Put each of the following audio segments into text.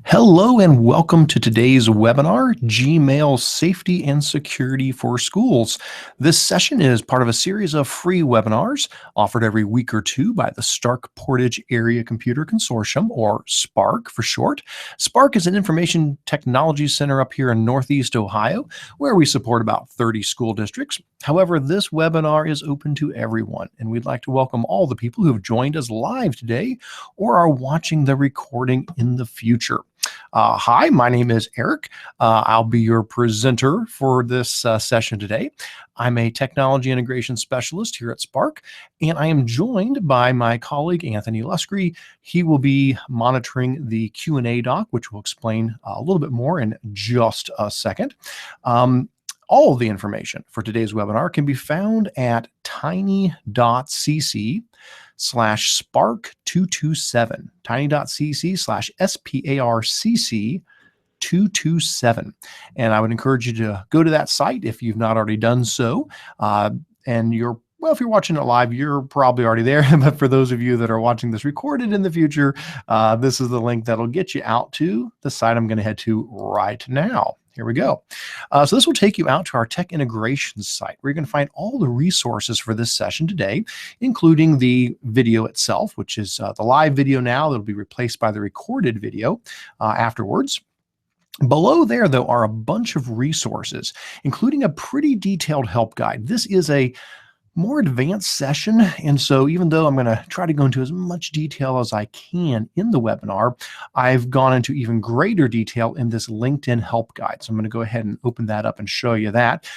Hello and welcome to today's webinar, Gmail Safety and Security for Schools. This session is part of a series of free webinars offered every week or two by the Stark Portage Area Computer Consortium, or SPARC for short. SPARC is an information technology center up here in Northeast Ohio, where we support about 30 school districts. However, this webinar is open to everyone, and we'd like to welcome all the people who have joined us live today or are watching the recording in the future. Hi, my name is Eric. I'll be your presenter for this session today. I'm a technology integration specialist here at SPARC, and I am joined by my colleague, Anthony Luscre. He will be monitoring the Q&A doc, which we'll explain a little bit more in just a second. All of the information for today's webinar can be found at tiny.cc/sparc227, tiny.cc/SPARCC227. And I would encourage you to go to that site if you've not already done so. And if you're watching it live, you're probably already there. But for those of you that are watching this recorded in the future, this is the link that'll get you out to the site I'm going to head to right now. Here we go. So this will take you out to our tech integrations site, where you're going to find all the resources for this session today, including the video itself, which is the live video now that'll be replaced by the recorded video afterwards. Below there, though, are a bunch of resources, including a pretty detailed help guide. This is a more advanced session, and so even though I'm going to try to go into as much detail as I can in the webinar, I've gone into even greater detail in this LinkedIn help guide. So I'm going to go ahead and open that up and show you that.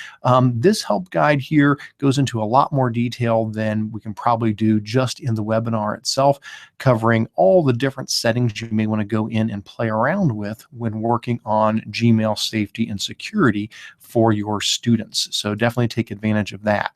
This help guide here goes into a lot more detail than we can probably do just in the webinar itself, covering all the different settings you may want to go in and play around with when working on Gmail safety and security for your students. So definitely take advantage of that.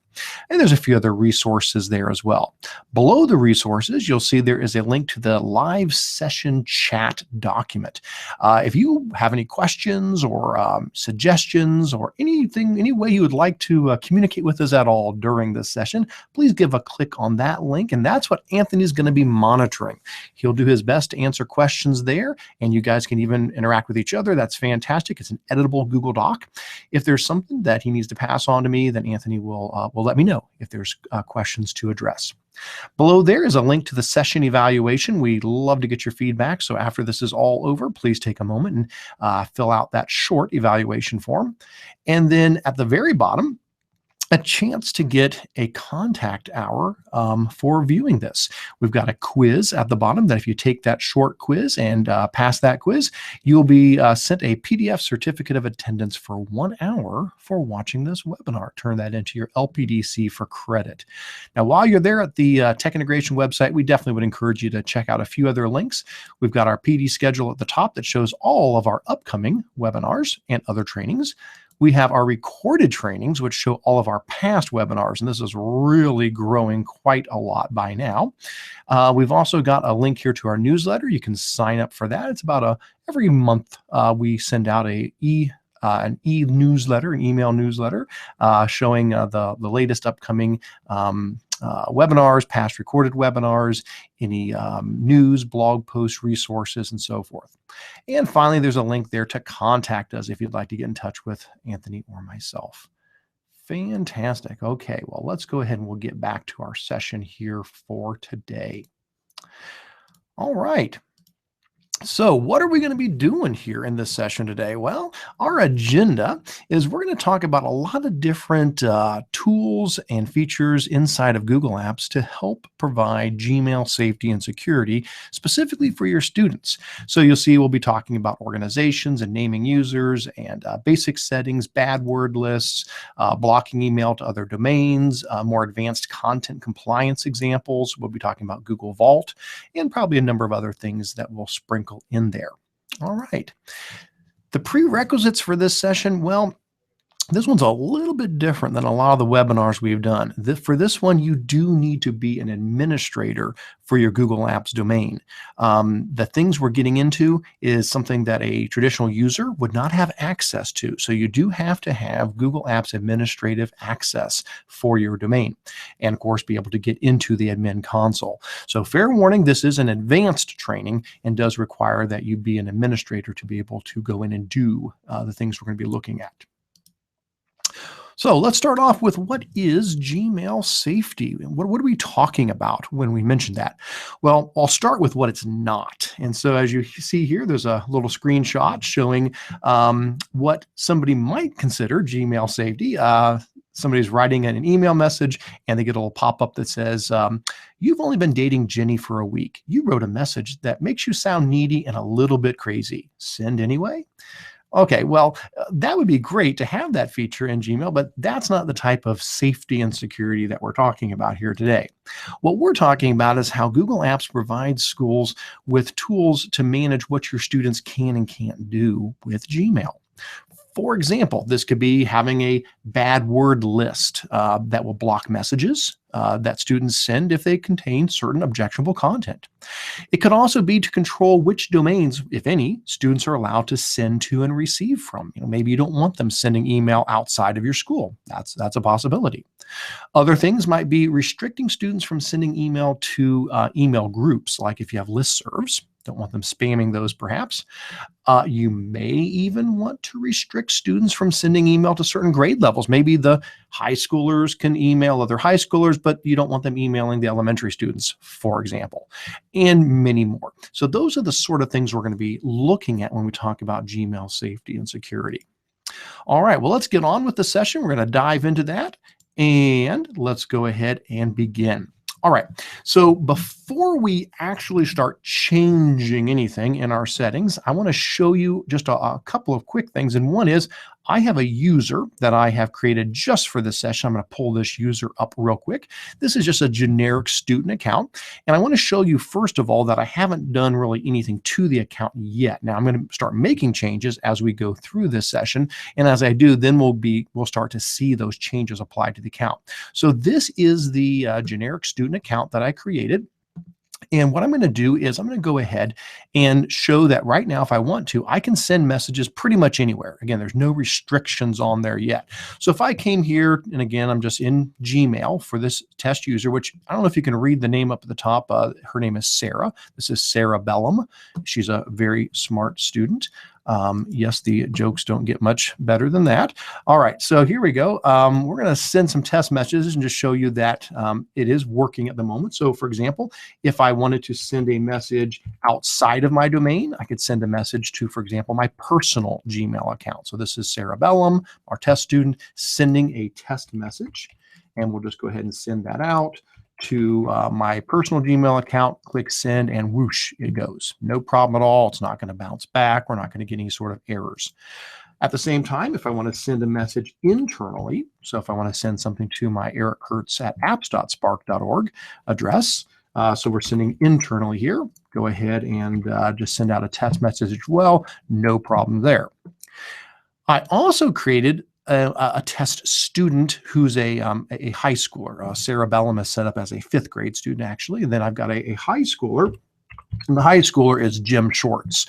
And there's a few other resources there as well. Below the resources, you'll see there is a link to the live session chat document. If you have any questions or suggestions or anything, any way you would like to communicate with us at all during this session, please give a click on that link. And that's what Anthony's going to be monitoring. He'll do his best to answer questions there, and you guys can even interact with each other. That's fantastic. It's an editable Google Doc. If there's something that he needs to pass on to me, then Anthony will let me know if there's questions to address. Below there is a link to the session evaluation. We'd love to get your feedback. So after this is all over, please take a moment and fill out that short evaluation form. And then at the very bottom, a chance to get a contact hour for viewing this. We've got a quiz at the bottom that if you take that short quiz and pass that quiz, you'll be sent a PDF certificate of attendance for 1 hour for watching this webinar. Turn that into your LPDC for credit. Now, while you're there at the Tech Integration website, we definitely would encourage you to check out a few other links. We've got our PD schedule at the top that shows all of our upcoming webinars and other trainings. We have our recorded trainings, which show all of our past webinars, and this is really growing quite a lot by now. We've also got a link here to our newsletter. You can sign up for that. It's about every month we send out an e-newsletter, an email newsletter, showing the latest upcoming webinars, past recorded webinars, any news, blog posts, resources, and so forth. And finally, there's a link there to contact us if you'd like to get in touch with Anthony or myself. Fantastic. Okay, well, let's go ahead and we'll get back to our session here for today. All right. So what are we going to be doing here in this session today? Well, our agenda is we're going to talk about a lot of different tools and features inside of Google Apps to help provide Gmail safety and security specifically for your students. So you'll see we'll be talking about organizations and naming users and basic settings, bad word lists, blocking email to other domains, more advanced content compliance examples. We'll be talking about Google Vault and probably a number of other things that will sprinkle in there. All right. The prerequisites for this session, well, This one's a little bit different than a lot of the webinars we've done. For this one, you do need to be an administrator for your Google Apps domain. The things we're getting into is something that a traditional user would not have access to. So you do have to have Google Apps administrative access for your domain, and of course be able to get into the admin console. So fair warning, this is an advanced training and does require that you be an administrator to be able to go in and do the things we're going to be looking at. So let's start off with, what is Gmail safety? What are we talking about when we mention that? Well, I'll start with what it's not. And so as you see here, there's a little screenshot showing what somebody might consider Gmail safety. Somebody's writing an email message and they get a little pop-up that says, you've only been dating Jenny for a week. You wrote a message that makes you sound needy and a little bit crazy. Send anyway? Okay, well, that would be great to have that feature in Gmail, but that's not the type of safety and security that we're talking about here today. What we're talking about is how Google Apps provides schools with tools to manage what your students can and can't do with Gmail. For example, this could be having a bad word list that will block messages that students send if they contain certain objectionable content. It could also be to control which domains, if any, students are allowed to send to and receive from. Maybe you don't want them sending email outside of your school. That's a possibility. Other things might be restricting students from sending email to email groups, like if you have listservs. Don't want them spamming those, perhaps. You may even want to restrict students from sending email to certain grade levels. Maybe the high schoolers can email other high schoolers, but you don't want them emailing the elementary students, for example, and many more. So those are the sort of things we're going to be looking at when we talk about Gmail safety and security. All right, well, let's get on with the session. We're going to dive into that, and let's go ahead and begin. All right, so before we actually start changing anything in our settings, I want to show you just a couple of quick things. And one is, I have a user that I have created just for this session. I'm going to pull this user up real quick. This is just a generic student account. And I want to show you, first of all, that I haven't done really anything to the account yet. Now I'm going to start making changes as we go through this session. And as I do, then we'll start to see those changes applied to the account. So this is the generic student account that I created. And what I'm going to do is I'm going to go ahead and show that right now, if I want to, I can send messages pretty much anywhere. Again, there's no restrictions on there yet. So if I came here, and again, I'm just in Gmail for this test user, which I don't know if you can read the name up at the top. Her name is Sarah. This is Sarah Bellum. She's a very smart student. Yes, the jokes don't get much better than that. All right, so here we go. We're going to send some test messages and just show you that it is working at the moment. So for example, if I wanted to send a message outside of my domain, I could send a message to, for example, my personal Gmail account. So this is Sarah Bellum, our test student, sending a test message. And we'll just go ahead and send that out to my personal Gmail account, click send, and whoosh, it goes. No problem at all. It's not going to bounce back. We're not going to get any sort of errors. At the same time, if I want to send a message internally, so if I want to send something to my Eric Curts at apps.spark.org address, so we're sending internally here, go ahead and just send out a test message as well. No problem there. I also created a test student who's a high schooler. Sarah Bellum is set up as a 5th grade student, actually. And then I've got a high schooler. And the high schooler is Jim Shorts.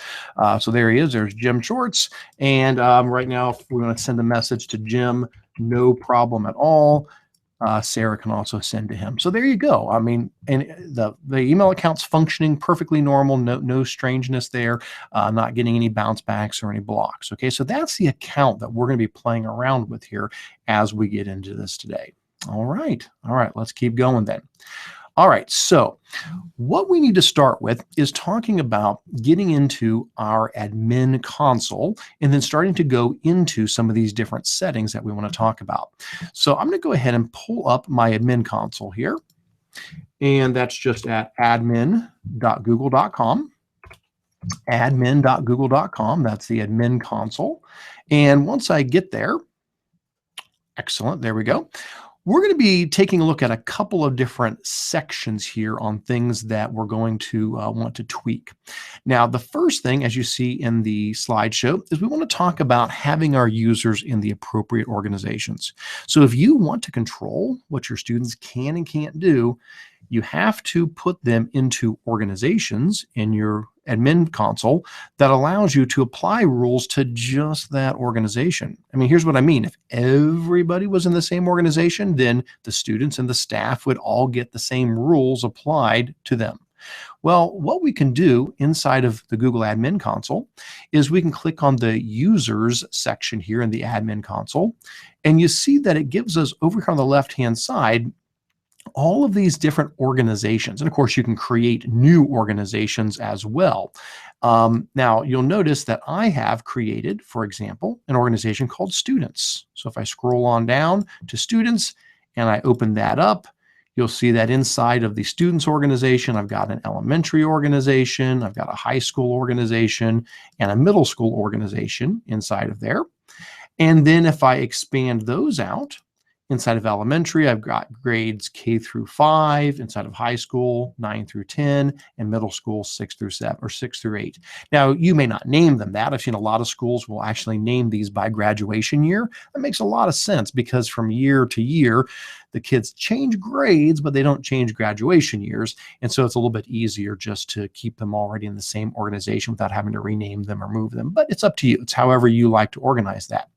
So there he is. There's Jim Shorts. And right now, if we want to send a message to Jim, no problem at all. Sarah can also send to him. So there you go. I mean, and the email account's functioning perfectly normal. No strangeness there. Not getting any bounce backs or any blocks. Okay, so that's the account that we're going to be playing around with here as we get into this today. All right. Let's keep going then. All right, so what we need to start with is talking about getting into our admin console and then starting to go into some of these different settings that we want to talk about. So I'm going to go ahead and pull up my admin console here, and that's just at admin.google.com. Admin.google.com, that's the admin console. And once I get there, excellent, there we go. We're going to be taking a look at a couple of different sections here on things that we're going to want to tweak. Now, the first thing, as you see in the slideshow, is we want to talk about having our users in the appropriate organizations. So if you want to control what your students can and can't do, you have to put them into organizations in your admin console that allows you to apply rules to just that organization. I mean, here's what I mean. If everybody was in the same organization, then the students and the staff would all get the same rules applied to them. Well, what we can do inside of the Google Admin Console is we can click on the Users section here in the Admin Console, and you see that it gives us over here on the left-hand side all of these different organizations. And of course, you can create new organizations as well. Now, you'll notice that I have created, for example, an organization called Students. So if I scroll on down to Students and I open that up, you'll see that inside of the Students organization, I've got an elementary organization, I've got a high school organization, and a middle school organization inside of there. And then if I expand those out, inside of elementary, I've got grades K through 5, inside of high school, 9 through 10, and middle school, 6 through 7 or 6 through 8. Now, you may not name them that. I've seen a lot of schools will actually name these by graduation year. That makes a lot of sense because from year to year, the kids change grades, but they don't change graduation years. And so it's a little bit easier just to keep them already in the same organization without having to rename them or move them. But it's up to you. It's however you like to organize that.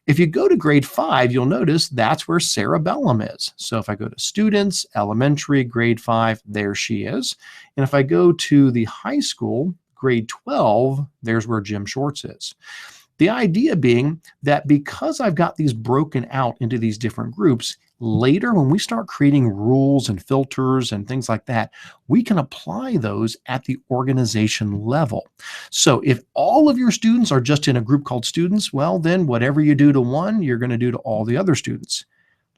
If you go to grade 5, you'll notice that's where Cerebellum is. So if I go to Students, Elementary, grade 5, there she is. And if I go to the high school, grade 12, there's where Jim Shorts is. The idea being that because I've got these broken out into these different groups, later when we start creating rules and filters and things like that, we can apply those at the organization level. So if all of your students are just in a group called Students, well, then whatever you do to one, you're going to do to all the other students.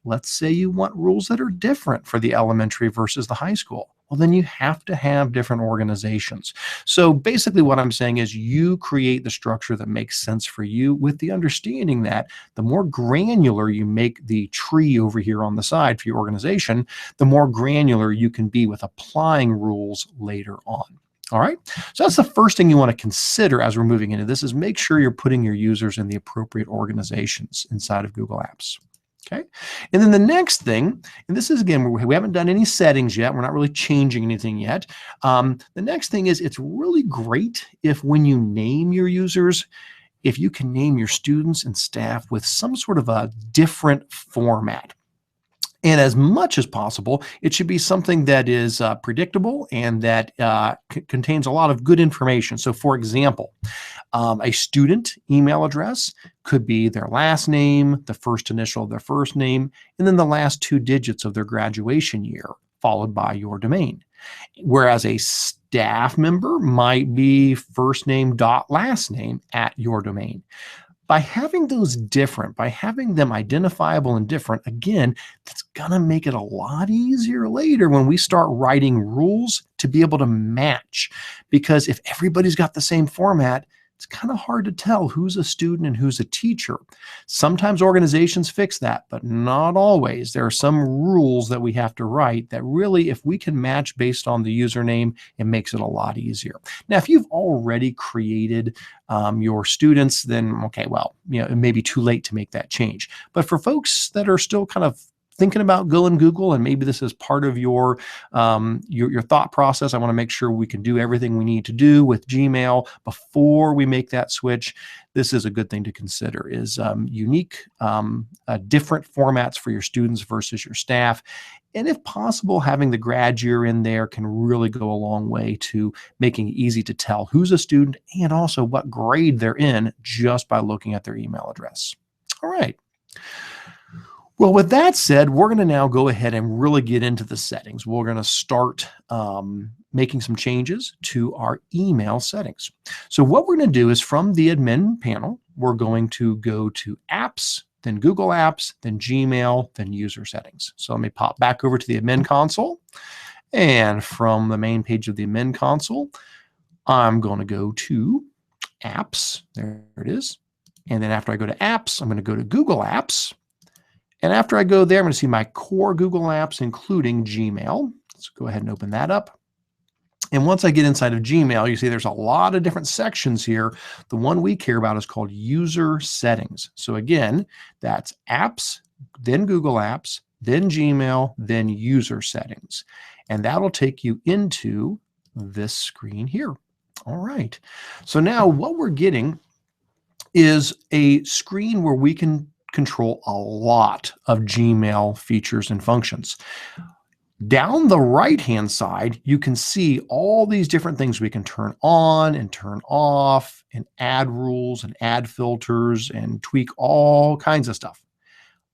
Let's say you want rules that are different for the elementary versus the high school. Well, then you have to have different organizations. So basically what I'm saying is you create the structure that makes sense for you with the understanding that the more granular you make the tree over here on the side for your organization, the more granular you can be with applying rules later on. All right, so that's the first thing you want to consider as we're moving into this is make sure you're putting your users in the appropriate organizations inside of Google Apps. Okay, and then the next thing, and this is again, we haven't done any settings yet. We're not really changing anything yet. The next thing is it's really great if when you name your users, if you can name your students and staff with some sort of a different format. And as much as possible, it should be something that is predictable and that contains a lot of good information. So for example, a student email address could be their last name, the first initial of their first name, and then the last 2 digits of their graduation year, followed by your domain. Whereas a staff member might be first name dot last name at your domain. By having those different, by having them identifiable and different, again, that's going to make it a lot easier later when we start writing rules to be able to match. Because if everybody's got the same format, it's kind of hard to tell who's a student and who's a teacher. Sometimes organizations fix that, but not always. There are some rules that we have to write that really, if we can match based on the username, it makes it a lot easier. Now, if you've already created your students, then okay, well, it may be too late to make that change. But for folks that are still kind of thinking about going Google, and maybe this is part of your thought process, I want to make sure we can do everything we need to do with Gmail before we make that switch. This is a good thing to consider, is unique, different formats for your students versus your staff. And if possible, having the grad year in there can really go a long way to making it easy to tell who's a student and also what grade they're in just by looking at their email address. All right. Well, with that said, we're going to now go ahead and really get into the settings. We're going to start making some changes to our email settings. So what we're going to do is from the admin panel, we're going to go to Apps, then Google Apps, then Gmail, then User Settings. So let me pop back over to the admin console. And from the main page of the admin console, I'm going to go to Apps. There it is. And then after I go to Apps, I'm going to go to Google Apps. And after I go there, I'm going to see my core Google apps, including Gmail. Let's go ahead and open that up. And once I get inside of Gmail, you see there's a lot of different sections here. The one we care about is called user settings. So again, that's apps, then Google Apps, then Gmail, then user settings. And that'll take you into this screen here. All right. So now what we're getting is a screen where we can control a lot of Gmail features and functions. Down the right-hand side, you can see all these different things we can turn on and turn off, and add rules and add filters and tweak all kinds of stuff.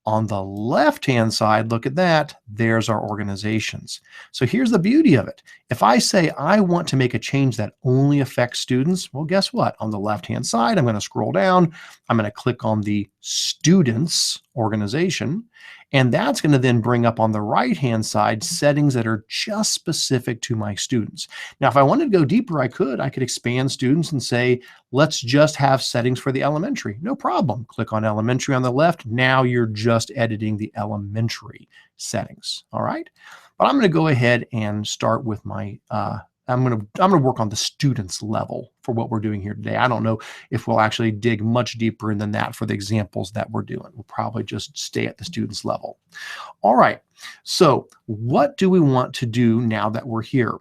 On the left-hand side, look at that, there's our organizations. So here's the beauty of it. If I say I want to make a change that only affects students, well, guess what? On the left-hand side, I'm going to scroll down. I'm going to click on the students organization, and that's going to then bring up on the right-hand side settings that are just specific to my students. Now, if I wanted to go deeper, I could expand students and say, let's just have settings for the elementary. No problem. Click on elementary on the left. Now you're just editing the elementary settings. All right. But I'm going to go ahead and start with my, I'm going to work on the students level for what we're doing here today. I don't know if we'll actually dig much deeper than that for the examples that we're doing. We'll probably just stay at the students level. All right. So what do we want to do now that we're here?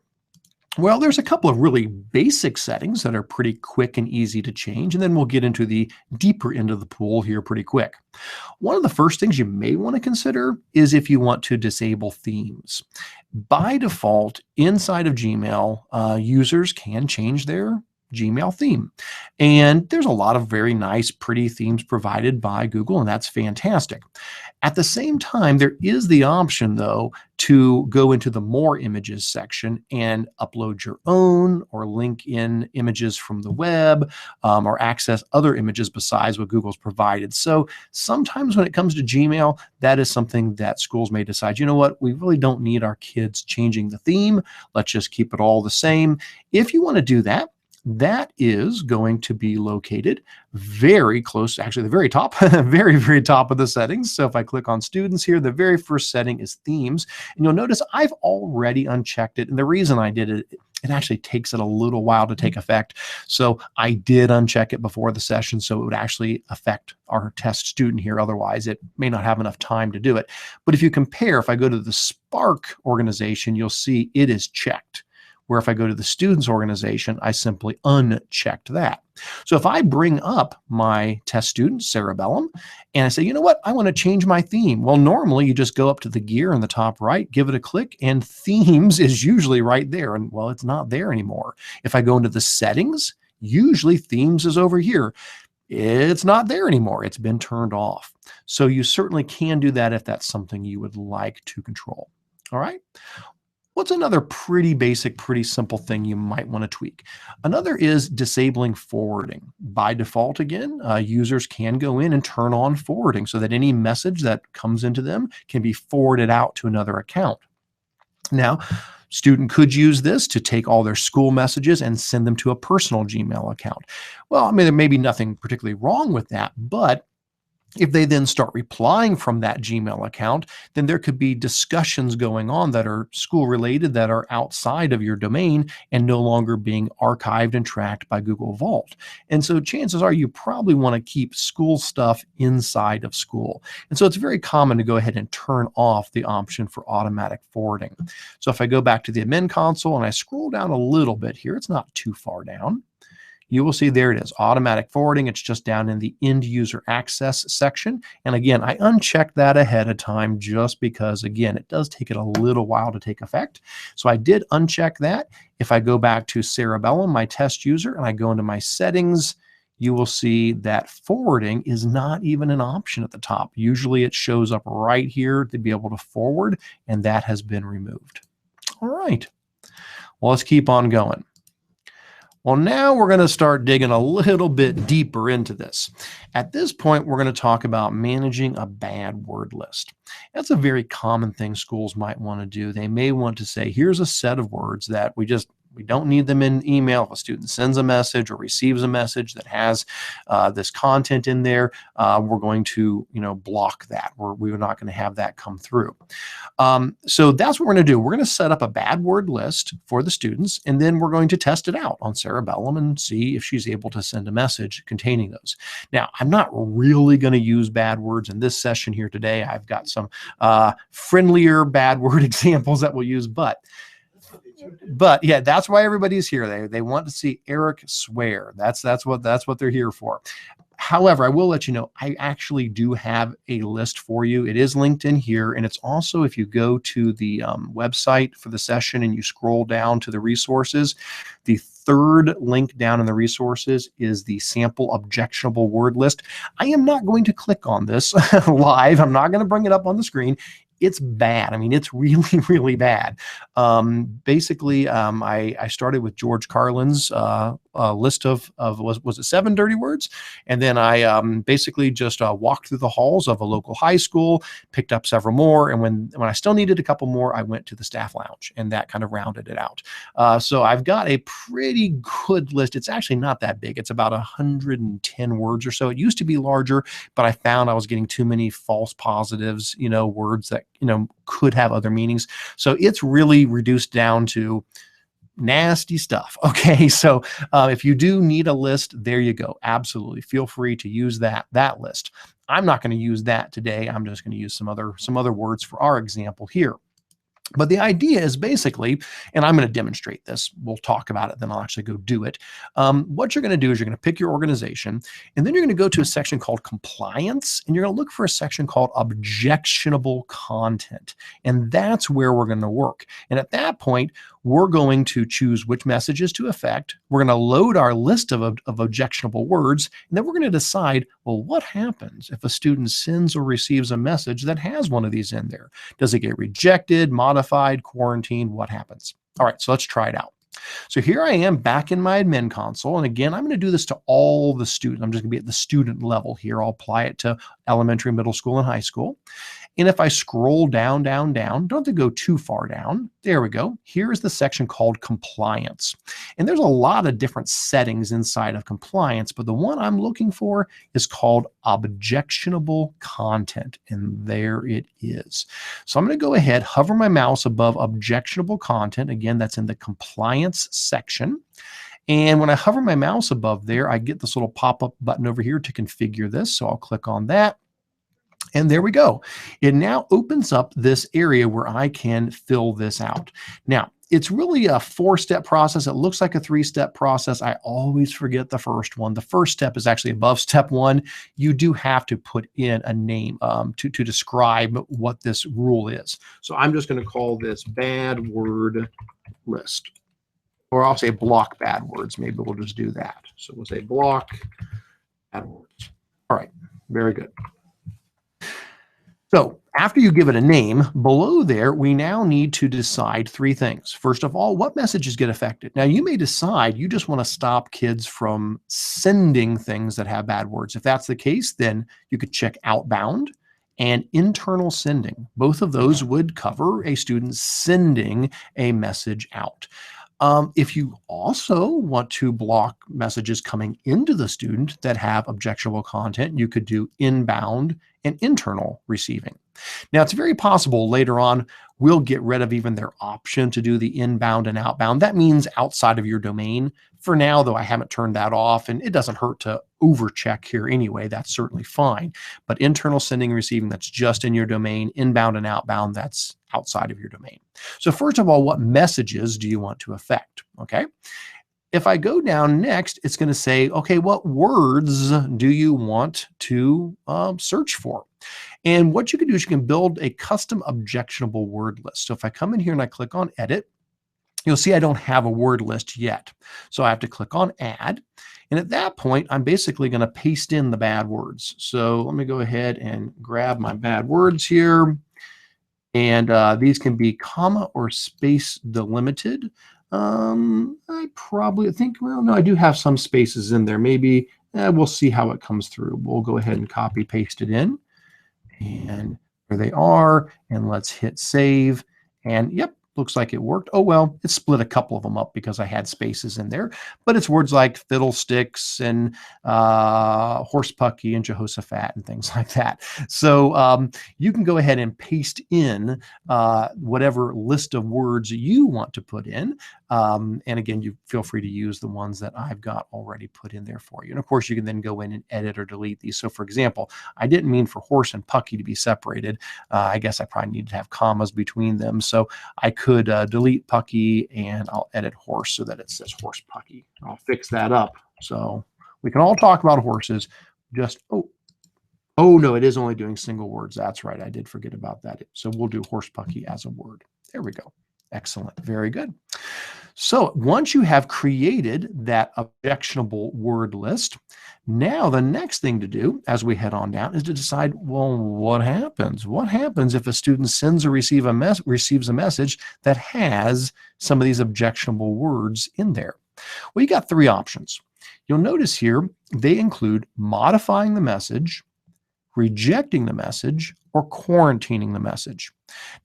Well, there's a couple of really basic settings that are pretty quick and easy to change, and then we'll get into the deeper end of the pool here pretty quick. One of the first things you may want to consider is if you want to disable themes. By default, inside of Gmail, users can change their Gmail theme. And there's a lot of very nice, pretty themes provided by Google, and that's fantastic. At the same time, there is the option, though, to go into the More Images section and upload your own or link in images from the web or access other images besides what Google's provided. So sometimes when it comes to Gmail, that is something that schools may decide, you know what, we really don't need our kids changing the theme. Let's just keep it all the same. If you want to do that, that is going to be located very close, actually the very top, very, very top of the settings. So if I click on students here, the very first setting is themes. And you'll notice I've already unchecked it. And the reason I did it, it actually takes it a little while to take effect. So I did uncheck it before the session, so it would actually affect our test student here. Otherwise, it may not have enough time to do it. But if you compare, if I go to the Spark organization, you'll see it is checked. Where if I go to the students organization, I simply unchecked that. So if I bring up my test student, Cerebellum, and I say, you know what, I want to change my theme. Well, normally you just go up to the gear in the top right, give it a click, and themes is usually right there. And well, it's not there anymore. If I go into the settings, usually themes is over here. It's not there anymore. It's been turned off. So you certainly can do that if that's something you would like to control. All right. What's another pretty basic, pretty simple thing you might want to tweak? Another is disabling forwarding. By default, again, users can go in and turn on forwarding so that any message that comes into them can be forwarded out to another account. Now, student could use this to take all their school messages and send them to a personal Gmail account. Well, I mean, there may be nothing particularly wrong with that, but if they then start replying from that Gmail account, then there could be discussions going on that are school related that are outside of your domain and no longer being archived and tracked by Google Vault. And so chances are you probably want to keep school stuff inside of school. And so it's very common to go ahead and turn off the option for automatic forwarding. So if I go back to the admin console and I scroll down a little bit here, it's not too far down. You will see there it is, automatic forwarding. It's just down in the end user access section. And again, I unchecked that ahead of time just because, again, it does take it a little while to take effect. So I did uncheck that. If I go back to Cerebellum, my test user, and I go into my settings, you will see that forwarding is not even an option at the top. Usually it shows up right here to be able to forward, and that has been removed. All right, well, let's keep on going. Well, now we're going to start digging a little bit deeper into this. At this point, we're going to talk about managing a bad word list. That's a very common thing schools might want to do. They may want to say, here's a set of words that we just We don't need them in email. If a student sends a message or receives a message that has this content in there, we're going to, block that. We're not going to have that come through. So that's what we're going to do. We're going to set up a bad word list for the students, and then we're going to test it out on Cerebellum and see if she's able to send a message containing those. Now, I'm not really going to use bad words in this session here today. I've got some friendlier bad word examples that we'll use, but yeah, that's why everybody's here. They want to see Eric swear. That's what they're here for. However, I will let you know, I actually do have a list for you. It is linked in here, and it's also, if you go to the website for the session and you scroll down to the resources, the third link down in the resources is the sample objectionable word list. I am not going to click on this live. I'm not going to bring it up on the screen. It's bad. I mean, it's really, really bad. Basically, I started with George Carlin's list of was it 7 dirty words? And then I basically just walked through the halls of a local high school, picked up several more. And when I still needed a couple more, I went to the staff lounge, and that kind of rounded it out. So I've got a pretty good list. It's actually not that big. It's about 110 words or so. It used to be larger, but I found I was getting too many false positives, words that, could have other meanings. So it's really reduced down to nasty stuff. Okay. So if you do need a list, there you go. Absolutely. Feel free to use that list. I'm not going to use that today. I'm just going to use some other words for our example here. But the idea is basically, and I'm going to demonstrate this, we'll talk about it, then I'll actually go do it. What you're going to do is you're going to pick your organization, and then you're going to go to a section called compliance, and you're going to look for a section called objectionable content. And that's where we're going to work. And at that point, we're going to choose which messages to affect. We're going to load our list of objectionable words, and then we're going to decide, well, what happens if a student sends or receives a message that has one of these in there? Does it get rejected, modified, quarantined? What happens? All right, so let's try it out. So here I am back in my admin console. And again, I'm going to do this to all the students. I'm just going to be at the student level here. I'll apply it to elementary, middle school, and high school. And if I scroll down, don't have to go too far down. There we go. Here's the section called compliance. And there's a lot of different settings inside of compliance, but the one I'm looking for is called objectionable content. And there it is. So I'm going to go ahead, hover my mouse above objectionable content. Again, that's in the compliance section. And when I hover my mouse above there, I get this little pop-up button over here to configure this. So I'll click on that. And there we go. It now opens up this area where I can fill this out. Now, it's really a 4-step process. It looks like a 3-step process. I always forget the first one. The first step is actually above step 1. You do have to put in a name to describe what this rule is. So I'm just going to call this bad word list. Or I'll say block bad words. Maybe we'll just do that. So we'll say block bad words. All right, very good. So after you give it a name, below there, we now need to decide 3 things. First of all, what messages get affected? Now, you may decide you just want to stop kids from sending things that have bad words. If that's the case, then you could check outbound and internal sending. Both of those would cover a student sending a message out. If you also want to block messages coming into the student that have objectionable content, you could do inbound and internal receiving. Now, it's very possible later on we'll get rid of even their option to do the inbound and outbound. That means outside of your domain. For now, though, I haven't turned that off, and it doesn't hurt to overcheck here anyway. That's certainly fine. But internal sending and receiving, that's just in your domain. Inbound and outbound, that's outside of your domain. So first of all, what messages do you want to affect? Okay. If I go down next, it's going to say, okay, what words do you want to search for? And what you can do is you can build a custom objectionable word list. So if I come in here and I click on edit, you'll see I don't have a word list yet. So I have to click on add. And at that point, I'm basically going to paste in the bad words. So let me go ahead and grab my bad words here. And these can be comma or space delimited. I think, well, no, I do have some spaces in there. Maybe we'll see how it comes through. We'll go ahead and copy paste it in. And there they are. And let's hit save. And yep, Looks like it worked. Oh, well, it split a couple of them up because I had spaces in there, but it's words like fiddlesticks and horsepucky and Jehoshaphat and things like that. So you can go ahead and paste in whatever list of words you want to put in. And again, you feel free to use the ones that I've got already put in there for you. And of course, you can then go in and edit or delete these. So for example, I didn't mean for horse and pucky to be separated. I guess I probably need to have commas between them. So I could delete pucky and I'll edit horse so that it says horse pucky. I'll fix that up. So we can all talk about horses. Oh no, it is only doing single words. That's right. I did forget about that. So we'll do horse pucky as a word. There we go. Excellent. Very good. So once you have created that objectionable word list, now the next thing to do as we head on down is to decide, well, what happens? What happens if a student sends or receives a message that has some of these objectionable words in there? Well, you got three options. You'll notice here they include modifying the message, rejecting the message, or quarantining the message.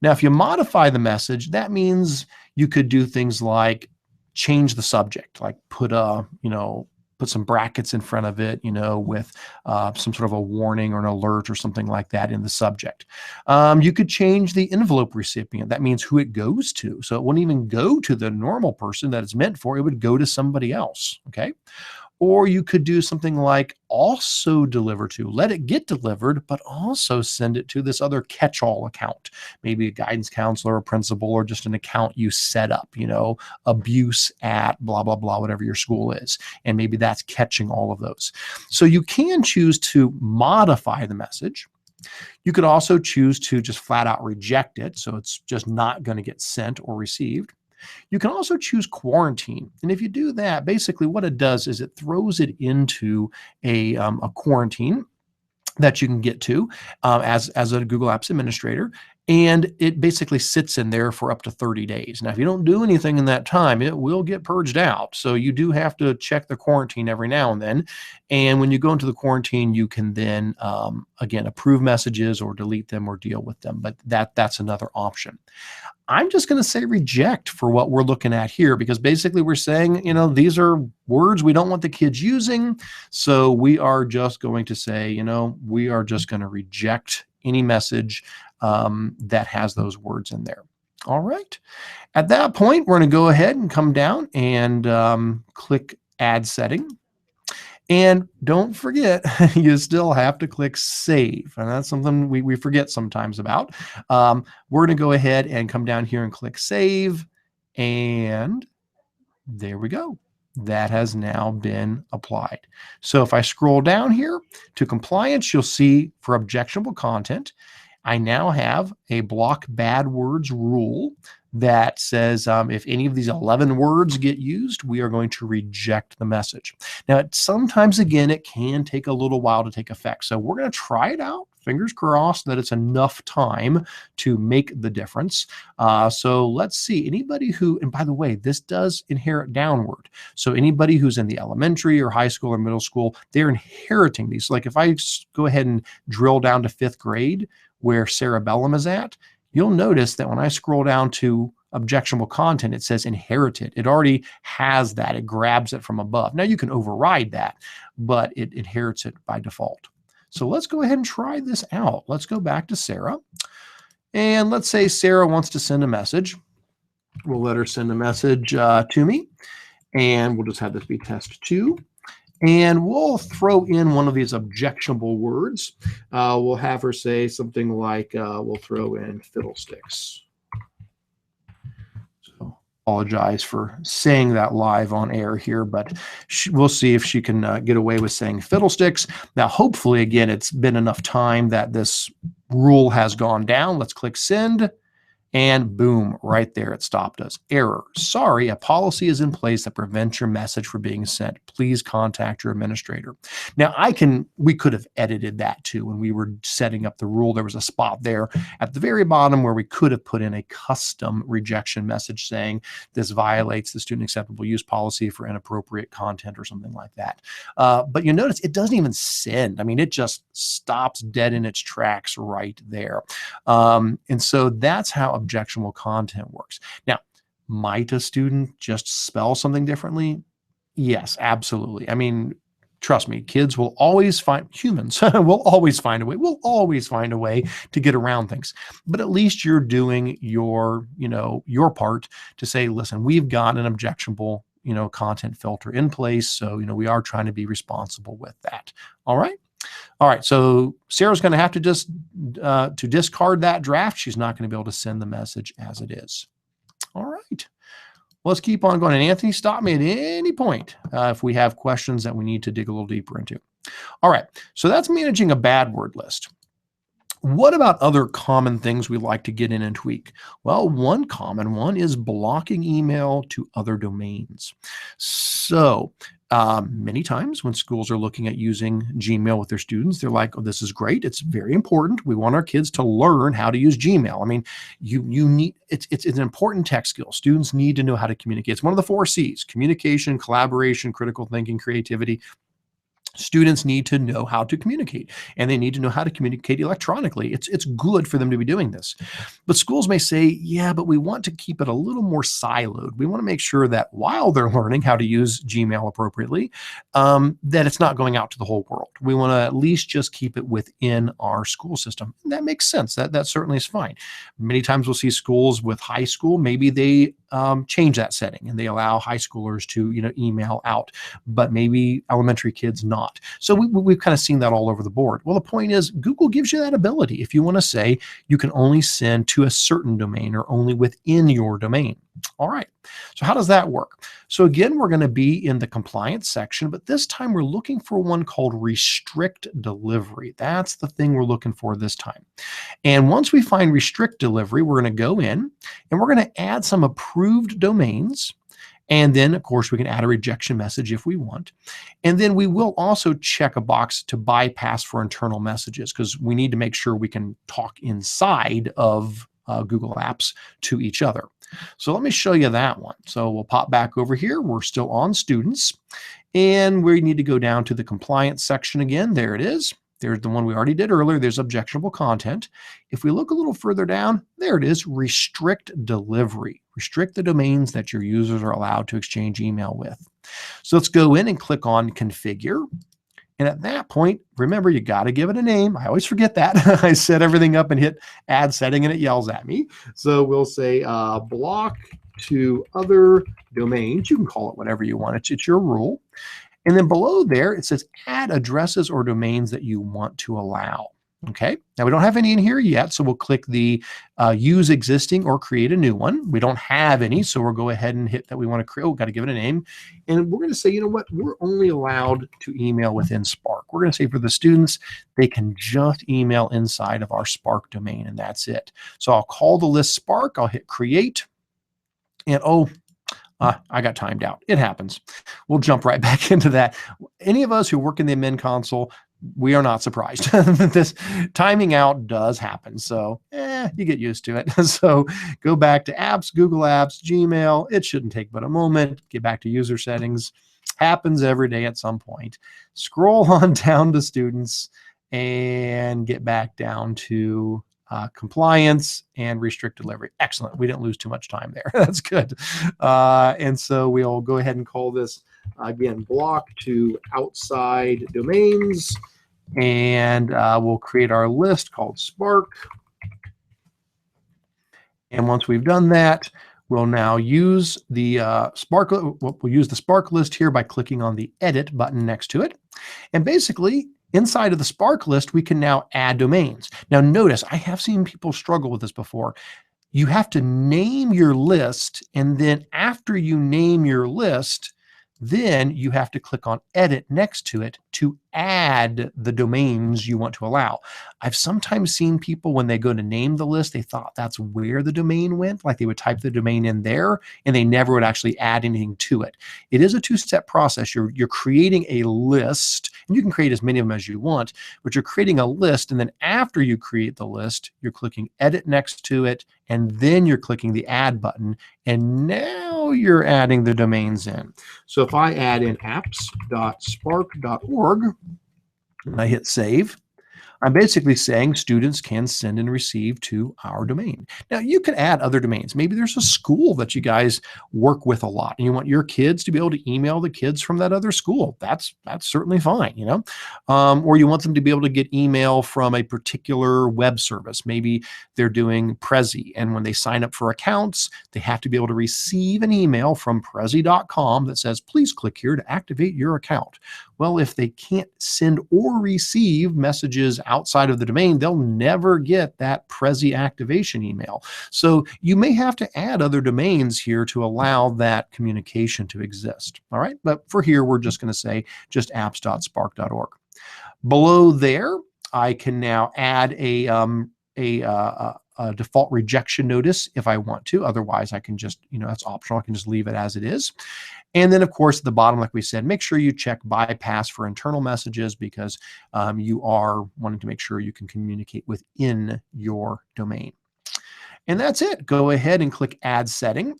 Now, if you modify the message, that means you could do things like change the subject, like put some brackets in front of it, with some sort of a warning or an alert or something like that in the subject. You could change the envelope recipient. That means who it goes to. So it wouldn't even go to the normal person that it's meant for. It would go to somebody else. Okay. Or you could do something like also deliver to, let it get delivered, but also send it to this other catch-all account, maybe a guidance counselor, a principal, or just an account you set up, abuse at blah, blah, blah, whatever your school is. And maybe that's catching all of those. So you can choose to modify the message. You could also choose to just flat out reject it. So it's just not going to get sent or received. You can also choose quarantine. And if you do that, basically what it does is it throws it into a quarantine that you can get to as a Google Apps administrator. And it basically sits in there for up to 30 days. Now, if you don't do anything in that time, it will get purged out. So you do have to check the quarantine every now and then. And when you go into the quarantine, you can then, again, approve messages or delete them or deal with them. But that's another option. I'm just going to say reject for what we're looking at here, because basically we're saying, these are words we don't want the kids using. So we are just going to say, we are just going to reject any message that has those words in there. All right. At that point, we're going to go ahead and come down and click Add Setting. And don't forget, you still have to click Save. And that's something we forget sometimes about. We're going to go ahead and come down here and click Save. And there we go. That has now been applied. So if I scroll down here to compliance, you'll see for objectionable content, I now have a block bad words rule that says if any of these 11 words get used, we are going to reject the message. Now, sometimes, again, it can take a little while to take effect. So we're going to try it out. Fingers crossed that it's enough time to make the difference. So let's see. Anybody who, and by the way, this does inherit downward. So anybody who's in the elementary or high school or middle school, they're inheriting these. So like if I go ahead and drill down to 5th grade, where cerebellum is at, you'll notice that when I scroll down to objectionable content, it says inherited. It already has that. It grabs it from above. Now you can override that, but it inherits it by default. So let's go ahead and try this out. Let's go back to Sarah. And let's say Sarah wants to send a message. We'll let her send a message to me. And we'll just have this be test 2. And we'll throw in one of these objectionable words. We'll have her say something like, we'll throw in fiddlesticks. So apologize for saying that live on air here, but we'll see if she can get away with saying fiddlesticks. Now, hopefully, again, it's been enough time that this rule has gone down. Let's click send. And boom, right there, it stopped us. Error. Sorry, a policy is in place that prevents your message from being sent. Please contact your administrator. Now, we could have edited that too. When we were setting up the rule, there was a spot there at the very bottom where we could have put in a custom rejection message saying this violates the student acceptable use policy for inappropriate content or something like that. But you notice it doesn't even send. I mean, it just stops dead in its tracks right there. And so that's how objectionable content works. Now, might a student just spell something differently? Yes, absolutely. I mean, trust me, kids will always find, humans will always find a way. We'll always find a way to get around things. But at least you're doing your part to say, listen, we've got an objectionable, content filter in place. So, we are trying to be responsible with that. All right. All right. So Sarah's going to have to just to discard that draft. She's not going to be able to send the message as it is. All right. Let's keep on going. And Anthony, stop me at any point if we have questions that we need to dig a little deeper into. All right. So that's managing a bad word list. What about other common things we like to get in and tweak? Well, one common one is blocking email to other domains. So many times when schools are looking at using Gmail with their students, they're like, oh, this is great. It's very important. We want our kids to learn how to use Gmail. I mean, you need, it's an important tech skill. Students need to know how to communicate. It's one of the 4 C's: communication, collaboration, critical thinking, creativity. Students need to know how to communicate, and they need to know how to communicate electronically. It's good for them to be doing this. But schools may say, yeah, but we want to keep it a little more siloed. We want to make sure that while they're learning how to use Gmail appropriately, that it's not going out to the whole world. We want to at least just keep it within our school system. And that makes sense. That certainly is fine. Many times we'll see schools with high school, maybe they change that setting and they allow high schoolers to email out, but maybe elementary kids not. So we've kind of seen that all over the board. Well, the point is Google gives you that ability. If you want to say you can only send to a certain domain or only within your domain. All right. So how does that work? So again, we're going to be in the compliance section, but this time we're looking for one called restrict delivery. That's the thing we're looking for this time. And once we find restrict delivery, we're going to go in and we're going to add some approved domains. And then, of course, we can add a rejection message if we want. And then we will also check a box to bypass for internal messages, because we need to make sure we can talk inside of Google Apps to each other. So let me show you that one. So we'll pop back over here. We're still on students, and we need to go down to the compliance section again. There it is. There's the one we already did earlier. There's objectionable content. If we look a little further down, there it is, restrict delivery. Restrict the domains that your users are allowed to exchange email with. So let's go in and click on configure. And at that point, remember, you got to give it a name. I always forget that. I set everything up and hit add setting and it yells at me. So we'll say block to other domains. You can call it whatever you want. It's your rule. And then below there, it says add addresses or domains that you want to allow. Okay, now we don't have any in here yet, so we'll click the use existing or create a new one. We don't have any, so we'll go ahead and hit that we want to create. We've got to give it a name. And we're going to say, you know what, we're only allowed to email within Spark. We're going to say for the students, they can just email inside of our Spark domain, and that's it. So I'll call the list Spark. I'll hit create. And I got timed out. It happens. We'll jump right back into that. Any of us who work in the admin console, we are not surprised that this timing out does happen. So you get used to it. So go back to apps, Google Apps, Gmail. It shouldn't take but a moment. Get back to user settings. Happens every day at some point. Scroll on down to students and get back down to compliance and restrict delivery. Excellent. We didn't lose too much time there. That's good. And so we'll go ahead and call this again, block to outside domains, and we'll create our list called Spark. And once we've done that, we'll now use the Spark. We'll use the Spark list here by clicking on the edit button next to it. And basically, inside of the Spark list, we can now add domains. Now notice, I have seen people struggle with this before. You have to name your list, and then after you name your list, then you have to click on edit next to it to add the domains you want to allow. I've sometimes seen people when they go to name the list, they thought that's where the domain went, like they would type the domain in there and they never would actually add anything to it. It is a two-step process. You're creating a list, and you can create as many of them as you want, but you're creating a list, and then after you create the list, you're clicking edit next to it, and then you're clicking the add button, and now you're adding the domains in. So if I add in apps.spark.org and I hit save, I'm basically saying students can send and receive to our domain. Now, you can add other domains. Maybe there's a school that you guys work with a lot, and you want your kids to be able to email the kids from that other school. That's certainly fine, or you want them to be able to get email from a particular web service. Maybe they're doing Prezi, and when they sign up for accounts, they have to be able to receive an email from Prezi.com that says, please click here to activate your account. Well, if they can't send or receive messages outside of the domain, they'll never get that Prezi activation email. So you may have to add other domains here to allow that communication to exist. All right, but for here, we're just going to say just apps.spark.org. Below there, I can now add a default rejection notice if I want to. Otherwise, I can just, that's optional. I can just leave it as it is. And then, of course, at the bottom, like we said, make sure you check bypass for internal messages because you are wanting to make sure you can communicate within your domain. And that's it. Go ahead and click Add Setting.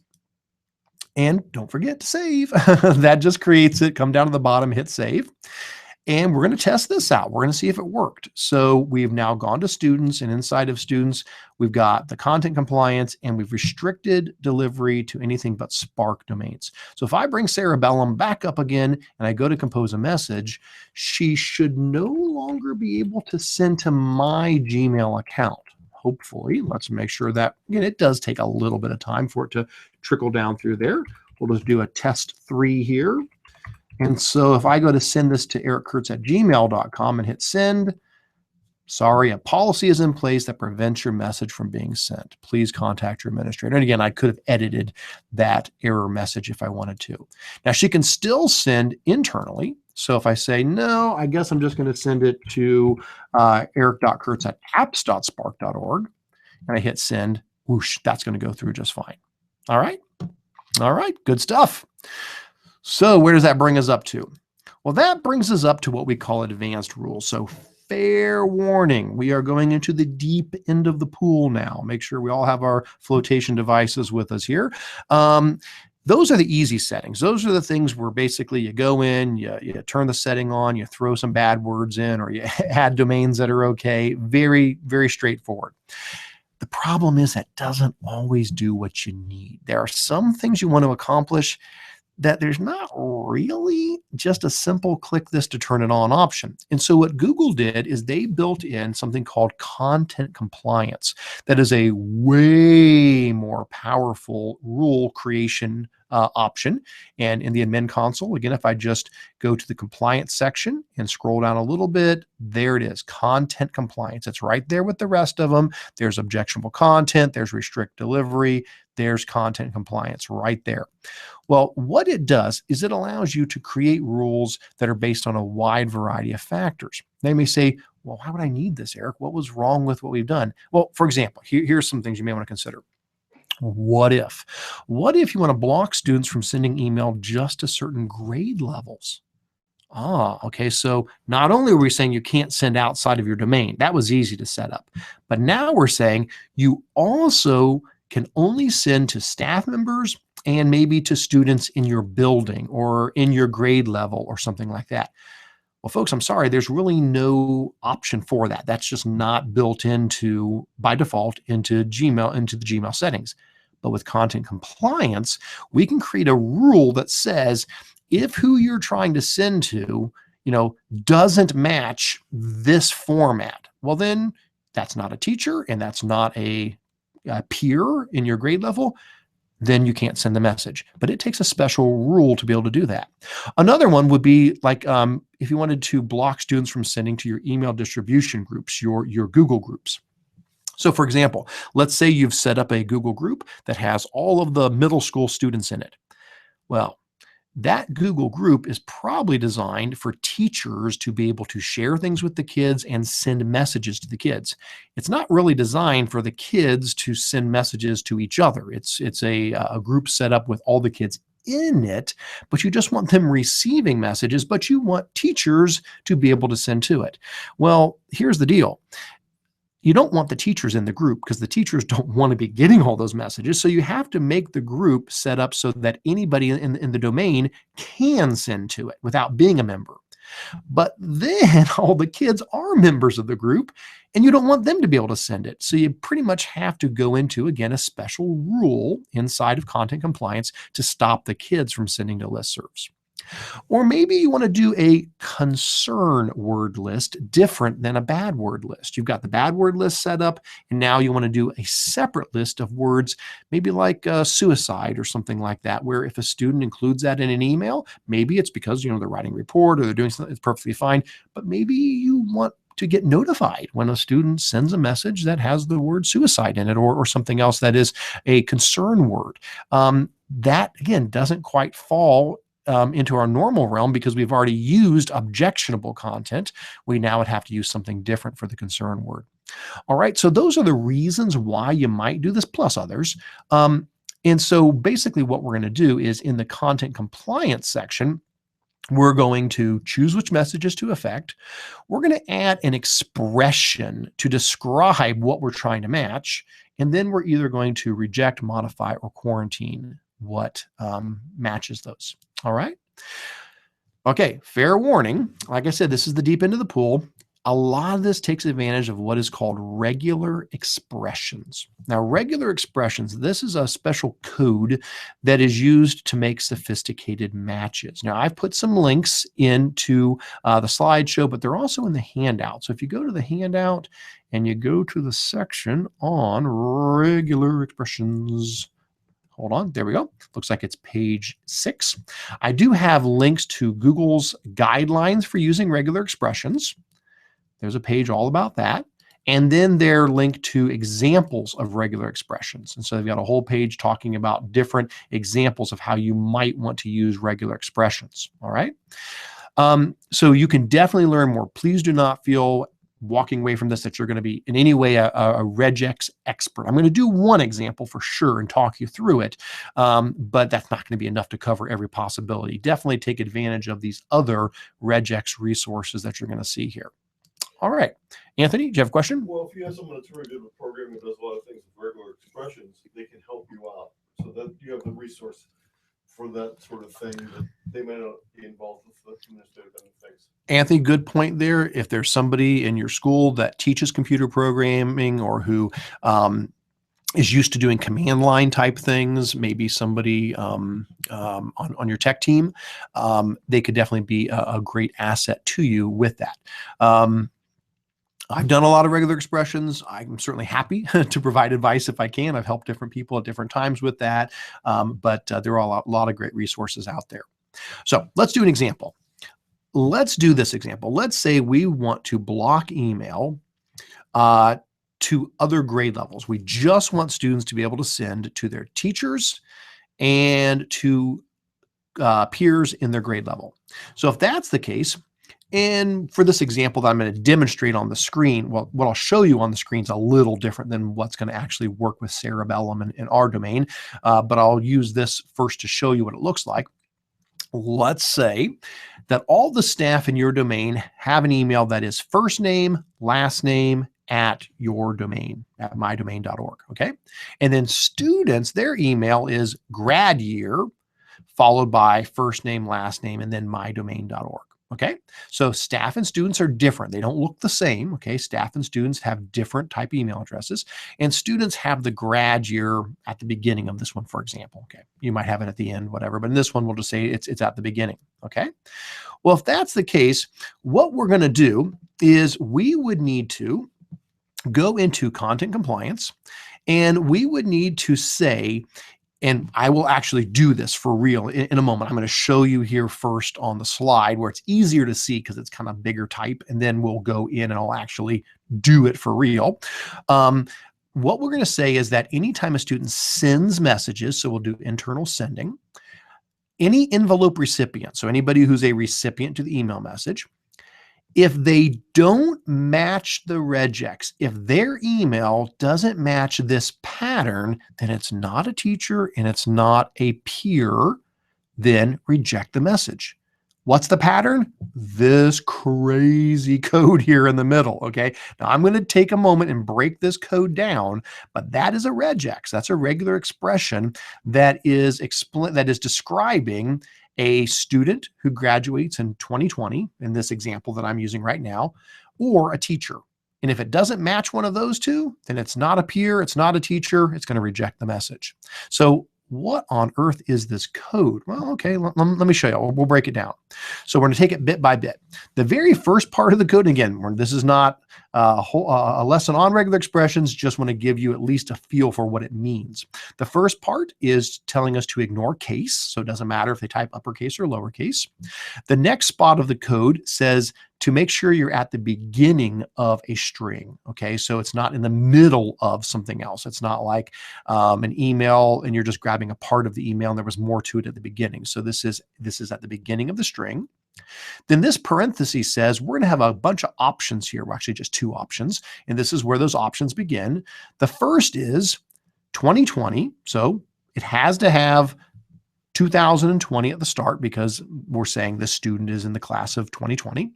And don't forget to save. That just creates it. Come down to the bottom, hit Save. And we're going to test this out. We're going to see if it worked. So we've now gone to students, and inside of students, we've got the content compliance, and we've restricted delivery to anything but Spark domains. So if I bring Cerebellum back up again and I go to compose a message, she should no longer be able to send to my Gmail account. Hopefully, let's make sure that, it does take a little bit of time for it to trickle down through there. We'll just do a test 3 here. And so if I go to send this to ericcurts@gmail.com and hit send, sorry, a policy is in place that prevents your message from being sent. Please contact your administrator. And again, I could have edited that error message if I wanted to. Now, she can still send internally. So if I say, no, I guess I'm just going to send it to eric.curts@apps.spark.org, and I hit send, whoosh, that's going to go through just fine. All right. All right. Good stuff. So where does that bring us up to? Well, that brings us up to what we call advanced rules. So fair warning, we are going into the deep end of the pool now. Make sure we all have our flotation devices with us here. Those are the easy settings. Those are the things where basically you go in, you turn the setting on, you throw some bad words in, or you add domains that are okay. Very, very straightforward. The problem is that doesn't always do what you need. There are some things you want to accomplish that there's not really just a simple click this to turn it on option. And so what Google did is they built in something called content compliance. That is a way more powerful rule creation option. And in the admin console, again, if I just go to the compliance section and scroll down a little bit, there it is, content compliance. It's right there with the rest of them. There's objectionable content, there's restrict delivery, there's content compliance right there. Well, what it does is it allows you to create rules that are based on a wide variety of factors. They may say, well, why would I need this, Eric? What was wrong with what we've done? Well, for example, here's some things you may want to consider. What if? What if you want to block students from sending email just to certain grade levels? Okay. So not only are we saying you can't send outside of your domain, that was easy to set up, but now we're saying you also can only send to staff members and maybe to students in your building or in your grade level or something like that. Well, folks, I'm sorry, there's really no option for that. That's just not built into, by default, into Gmail, into the Gmail settings. But with content compliance, we can create a rule that says if who you're trying to send to, doesn't match this format, well, then that's not a teacher and that's not a peer in your grade level, then you can't send the message. But it takes a special rule to be able to do that. Another one would be like if you wanted to block students from sending to your email distribution groups, your Google groups. So for example, let's say you've set up a Google group that has all of the middle school students in it. Well, that Google group is probably designed for teachers to be able to share things with the kids and send messages to the kids. It's not really designed for the kids to send messages to each other. It's a group set up with all the kids in it, but you just want them receiving messages, but you want teachers to be able to send to it. Well, here's the deal. You don't want the teachers in the group because the teachers don't want to be getting all those messages. So you have to make the group set up so that anybody in the domain can send to it without being a member. But then all the kids are members of the group and you don't want them to be able to send it. So you pretty much have to go into, again, a special rule inside of content compliance to stop the kids from sending to listservs. Or maybe you want to do a concern word list different than a bad word list. You've got the bad word list set up, and now you want to do a separate list of words, maybe like suicide or something like that, where if a student includes that in an email, maybe it's because, they're writing a report or they're doing something that's perfectly fine, but maybe you want to get notified when a student sends a message that has the word suicide in it or something else that is a concern word. That, again, doesn't quite fall into our normal realm because we've already used objectionable content. We now would have to use something different for the concern word. All right, so those are the reasons why you might do this, plus others. And so basically what we're going to do is in the content compliance section, we're going to choose which messages to affect. We're going to add an expression to describe what we're trying to match. And then we're either going to reject, modify, or quarantine what matches those. All right. Okay. Fair warning. Like I said, this is the deep end of the pool. A lot of this takes advantage of what is called regular expressions. Now, regular expressions, this is a special code that is used to make sophisticated matches. Now, I've put some links into the slideshow, but they're also in the handout. So if you go to the handout and you go to the section on regular expressions, hold on, there we go. Looks like it's page 6. I do have links to Google's guidelines for using regular expressions. There's a page all about that. And then they're linked to examples of regular expressions. And so they've got a whole page talking about different examples of how you might want to use regular expressions. All right. So you can definitely learn more. Please do not feel walking away from this that you're going to be in any way a regex expert. I'm going to do one example for sure and talk you through it, but that's not going to be enough to cover every possibility. Definitely take advantage of these other regex resources that you're going to see here. All right. Anthony, do you have a question? Well, if you have someone that's really good with programming that does a lot of things with regular expressions, they can help you out. So that you have the resource for that sort of thing that they may not be involved with the administrative things. Anthony, good point there. If there's somebody in your school that teaches computer programming or who is used to doing command line type things, maybe somebody on your tech team, they could definitely be a great asset to you with that. I've done a lot of regular expressions. I'm certainly happy to provide advice if I can. I've helped different people at different times with that, but there are a lot of great resources out there. So let's do an example. Let's do this example. Let's say we want to block email to other grade levels. We just want students to be able to send to their teachers and to peers in their grade level. So if that's the case, and for this example that I'm going to demonstrate on the screen, well, what I'll show you on the screen is a little different than what's going to actually work with Cerebellum in our domain, but I'll use this first to show you what it looks like. Let's say that all the staff in your domain have an email that is first name, last name, at your domain, at mydomain.org, okay? And then students, their email is grad year, followed by first name, last name, and then mydomain.org. Okay, so staff and students are different. They don't look the same. Okay, staff and students have different type email addresses, and students have the grad year at the beginning of this one, for example. Okay, you might have it at the end, whatever, but in this one, we'll just say it's at the beginning. Okay, well, if that's the case, what we're going to do is we would need to go into content compliance, and we would need to say, and I will actually do this for real in a moment. I'm going to show you here first on the slide where it's easier to see because it's kind of bigger type, and then we'll go in and I'll actually do it for real. What we're going to say is that anytime a student sends messages, so we'll do internal sending, any envelope recipient, so anybody who's a recipient to the email message, if they don't match the regex, if their email doesn't match this pattern, then it's not a teacher and it's not a peer, then reject the message. What's the pattern? This crazy code here in the middle, okay? Now I'm going to take a moment and break this code down, but that is a regex. That's a regular expression that is describing a student who graduates in 2020, in this example that I'm using right now, or a teacher. And if it doesn't match one of those two, then it's not a peer, it's not a teacher, it's going to reject the message. So what on earth is this code? Well, okay, let me show you. We'll break it down. So we're going to take it bit by bit. The very first part of the code, again, this is not a lesson on regular expressions, just want to give you at least a feel for what it means. The first part is telling us to ignore case, so it doesn't matter if they type uppercase or lowercase. The next spot of the code says to make sure you're at the beginning of a string, okay? So it's not in the middle of something else. It's not like an email and you're just grabbing a part of the email and there was more to it at the beginning. So this is at the beginning of the string. Then this parenthesis says we're going to have a bunch of options here. Well, actually just two options, and this is where those options begin. The first is 2020, so it has to have 2020 at the start because we're saying this student is in the class of 2020.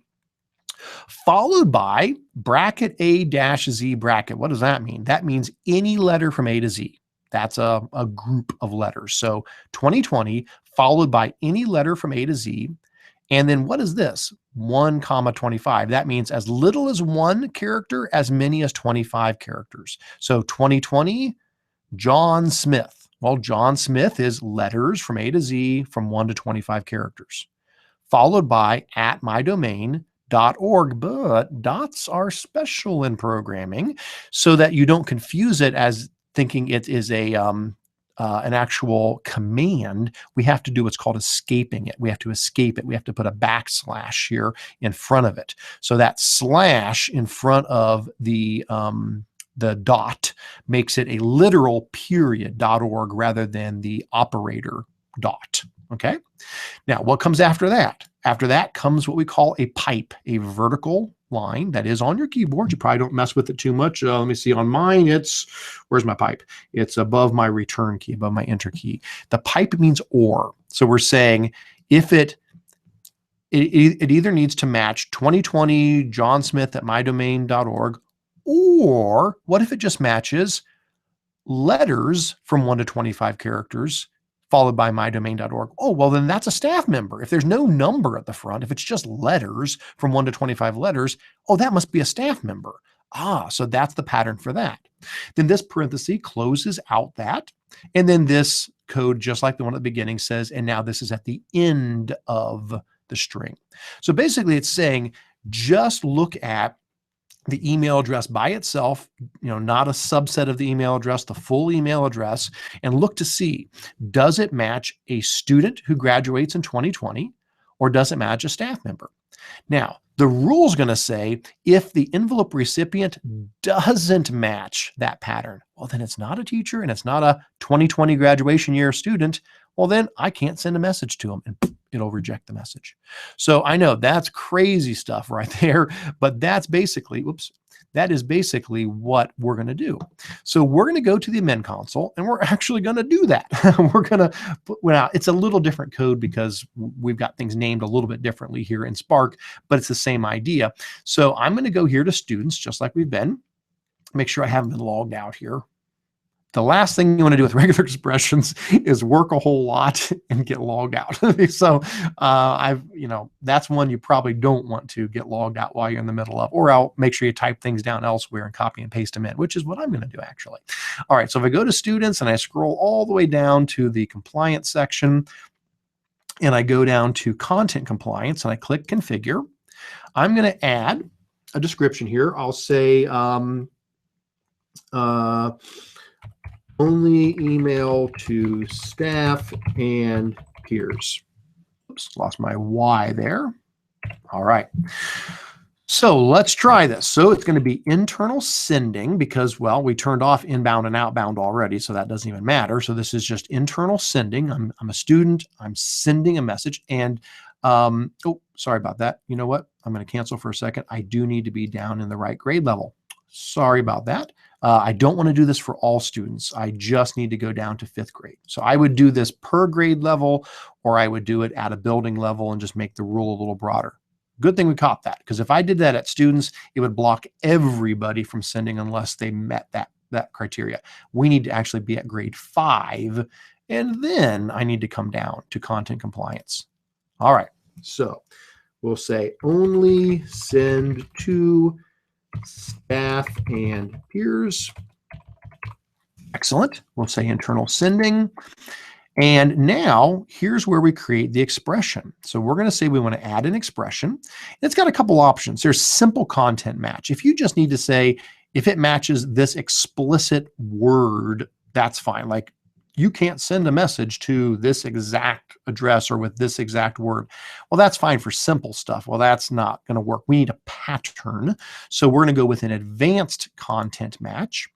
Followed by bracket A dash Z bracket. What does that mean? That means any letter from A to Z. That's a group of letters. So 2020 followed by any letter from A to Z. And then what is this? 1 comma 25. That means as little as 1 character, as many as 25 characters. So 2020, John Smith. Well, John Smith is letters from A to Z from 1 to 25 characters. Followed by @mydomain.org, but dots are special in programming so that you don't confuse it as thinking it is an actual command. We have to do what's called escaping it. We have to escape it. We have to put a backslash here in front of it. So that slash in front of the dot makes it a literal period .org rather than the operator dot. Okay. Now, what comes after that? After that comes what we call a pipe, a vertical line that is on your keyboard. You probably don't mess with it too much. Let me see. On mine, where's my pipe? It's above my return key, above my enter key. The pipe means or. So we're saying if it either needs to match 2020 John Smith at mydomain.org, or what if it just matches letters from 1 to 25 characters followed by mydomain.org. Oh, well, then that's a staff member. If there's no number at the front, if it's just letters from 1 to 25 letters, oh, that must be a staff member. So that's the pattern for that. Then this parenthesis closes out that. And then this code, just like the one at the beginning, says, and now this is at the end of the string. So basically it's saying, just look at the email address by itself, not a subset of the email address, the full email address, and look to see, does it match a student who graduates in 2020, or does it match a staff member? Now, the rule is going to say if the envelope recipient doesn't match that pattern, well, then it's not a teacher and it's not a 2020 graduation year student. Well, then I can't send a message to them and it'll reject the message. So I know that's crazy stuff right there, but that's basically, that is basically what we're going to do. So we're going to go to the amend console and we're actually going to do that. We're going to well, it's a little different code because we've got things named a little bit differently here in Spark, but it's the same idea. So I'm going to go here to students, just like we've been. Make sure I haven't been logged out here. The last thing you want to do with regular expressions is work a whole lot and get logged out. So that's one you probably don't want to get logged out while you're in the middle of, or I'll make sure you type things down elsewhere and copy and paste them in, which is what I'm going to do actually. All right. So if I go to students and I scroll all the way down to the compliance section and I go down to content compliance and I click configure, I'm going to add a description here. I'll say, only email to staff and peers. Oops, lost my Y there. All right. So let's try this. So it's going to be internal sending because, well, we turned off inbound and outbound already, so that doesn't even matter. So this is just internal sending. I'm a student. I'm sending a message. And, oh, sorry about that. You know what? I'm going to cancel for a second. I do need to be down in the right grade level. Sorry about that. I don't want to do this for all students. I just need to go down to 5th grade. So I would do this per grade level, or I would do it at a building level and just make the rule a little broader. Good thing we caught that, because if I did that at students, it would block everybody from sending unless they met that criteria. We need to actually be at grade 5, and then I need to come down to content compliance. All right. So we'll say only send to staff and peers. Excellent. We'll say internal sending. And now here's where we create the expression. So we're going to say we want to add an expression. It's got a couple options. There's simple content match. If you just need to say, if it matches this explicit word, that's fine. Like you can't send a message to this exact address or with this exact word. Well, that's fine for simple stuff. Well, that's not going to work. We need a pattern. So we're going to go with an advanced content match.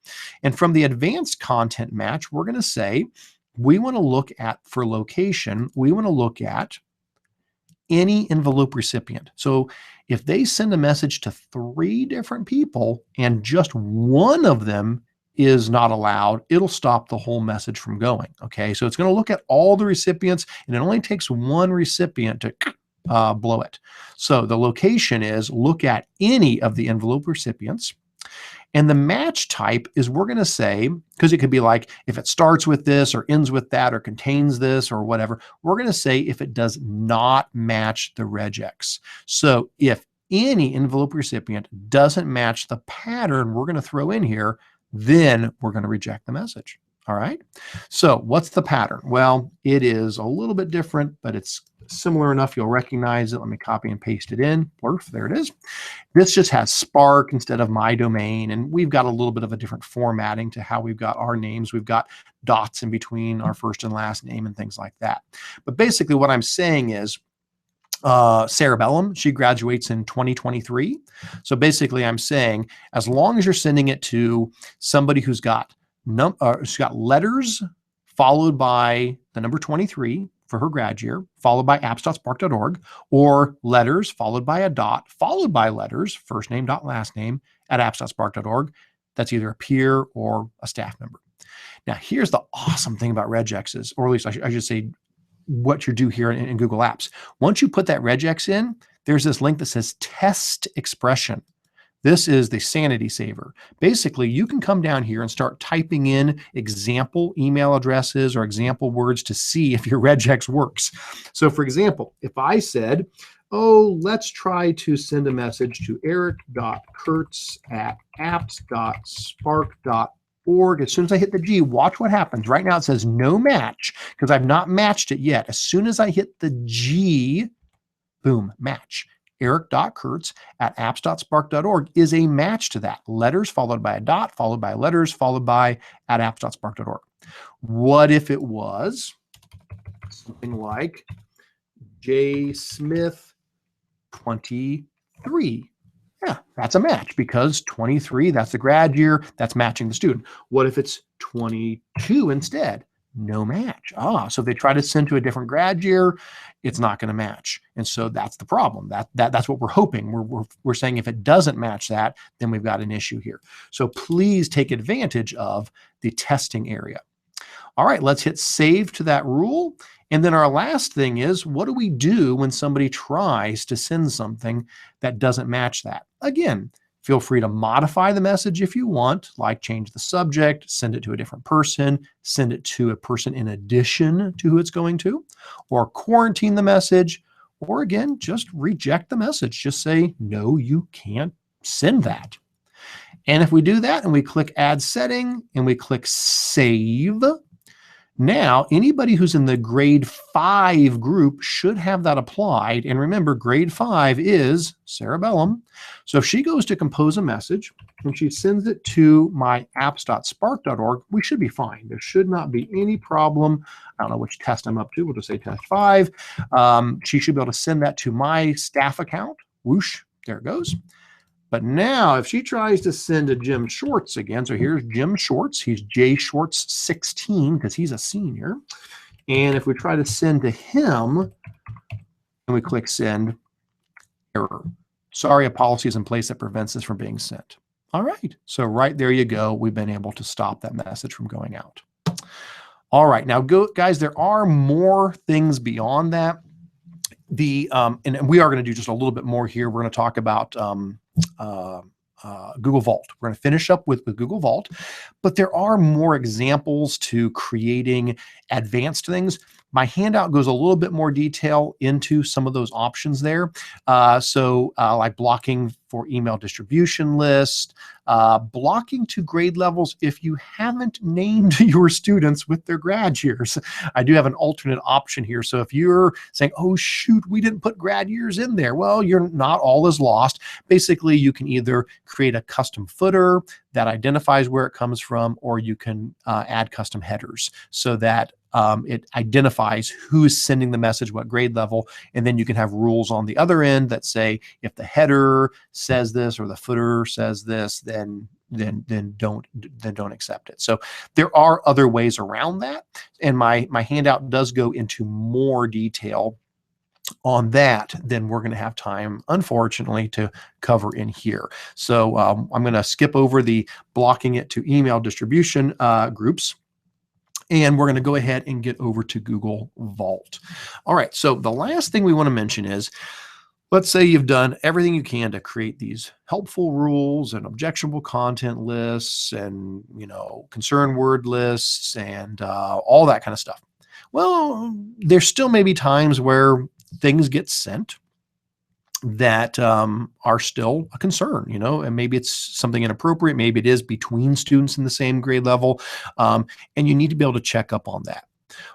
And from the advanced content match, we're going to say, we want to look at, for location, we want to look at any envelope recipient. So if they send a message to 3 different people and just one of them is not allowed, it'll stop the whole message from going. Okay, so it's going to look at all the recipients, and it only takes one recipient to blow it. So the location is look at any of the envelope recipients. And the match type is we're going to say, because it could be like if it starts with this or ends with that or contains this or whatever, we're going to say if it does not match the regex. So if any envelope recipient doesn't match the pattern we're going to throw in here, then we're going to reject the message. All right. So what's the pattern? Well, it is a little bit different, but it's similar enough you'll recognize it. Let me copy and paste it in. Blurf, there it is. This just has Spark instead of my domain, and we've got a little bit of a different formatting to how we've got our names. We've got dots in between our first and last name and things like that. But basically what I'm saying is Cerebellum, she graduates in 2023. So basically I'm saying as long as you're sending it to somebody who's got letters followed by the number 23 for her grad year, followed by apps.spark.org, or letters followed by a dot, followed by letters, first name dot last name at apps.spark.org. That's either a peer or a staff member. Now, here's the awesome thing about regexes, or at least I should say what you do here in Google Apps. Once you put that regex in, there's this link that says test expression. This is the sanity saver. Basically, you can come down here and start typing in example email addresses or example words to see if your regex works. So for example, if I said, oh, let's try to send a message to eric.curts@apps.spark.org. As soon as I hit the G, watch what happens. Right now it says no match because I've not matched it yet. As soon as I hit the G, boom, match. Eric.Curts@apps.spark.org is a match to that. Letters followed by a dot, followed by letters, followed by @apps.spark.org. What if it was something like J. Smith 23? Yeah, that's a match because 23, that's the grad year, that's matching the student. What if it's 22 instead? No match. So if they try to send to a different grad year, it's not going to match. And so that's the problem. That's what we're hoping. We're saying if it doesn't match that, then we've got an issue here. So please take advantage of the testing area. All right, let's hit save to that rule. And then our last thing is, what do we do when somebody tries to send something that doesn't match that? Again, feel free to modify the message if you want, like change the subject, send it to a different person, send it to a person in addition to who it's going to, or quarantine the message, or again, just reject the message. Just say, no, you can't send that. And if we do that and we click add setting and we click save, now, anybody who's in the grade 5 group should have that applied. And remember, grade 5 is Cerebellum. So if she goes to compose a message and she sends it to my apps.spark.org, we should be fine. There should not be any problem. I don't know which test I'm up to. We'll just say test 5. She should be able to send that to my staff account. Whoosh, there it goes. But now if she tries to send to Jim Schwartz again, so here's Jim Schwartz, he's J Schwartz 16 because he's a senior. And if we try to send to him and we click send, error. Sorry, a policy is in place that prevents this from being sent. All right, so right there you go. We've been able to stop that message from going out. All right, now guys, there are more things beyond that. And we are going to do just a little bit more here. We're going to talk about Google Vault. We're going to finish up with Google Vault, but there are more examples to creating advanced things. My handout goes a little bit more detail into some of those options there. Like blocking for email distribution list, blocking to grade levels if you haven't named your students with their grad years. I do have an alternate option here. So if you're saying, oh shoot, we didn't put grad years in there, well, you're not all is lost. Basically, you can either create a custom footer that identifies where it comes from, or you can add custom headers so that it identifies who is sending the message, what grade level, and then you can have rules on the other end that say if the header says this or the footer says this, then don't accept it. So there are other ways around that, and my handout does go into more detail on that than we're going to have time, unfortunately, to cover in here. So I'm going to skip over the blocking it to email distribution groups. And we're going to go ahead and get over to Google Vault. All right, so the last thing we want to mention is, let's say you've done everything you can to create these helpful rules and objectionable content lists and, concern word lists and all that kind of stuff. Well, there still may be times where things get sent that are still a concern, and maybe it's something inappropriate. Maybe it is between students in the same grade level, and you need to be able to check up on that.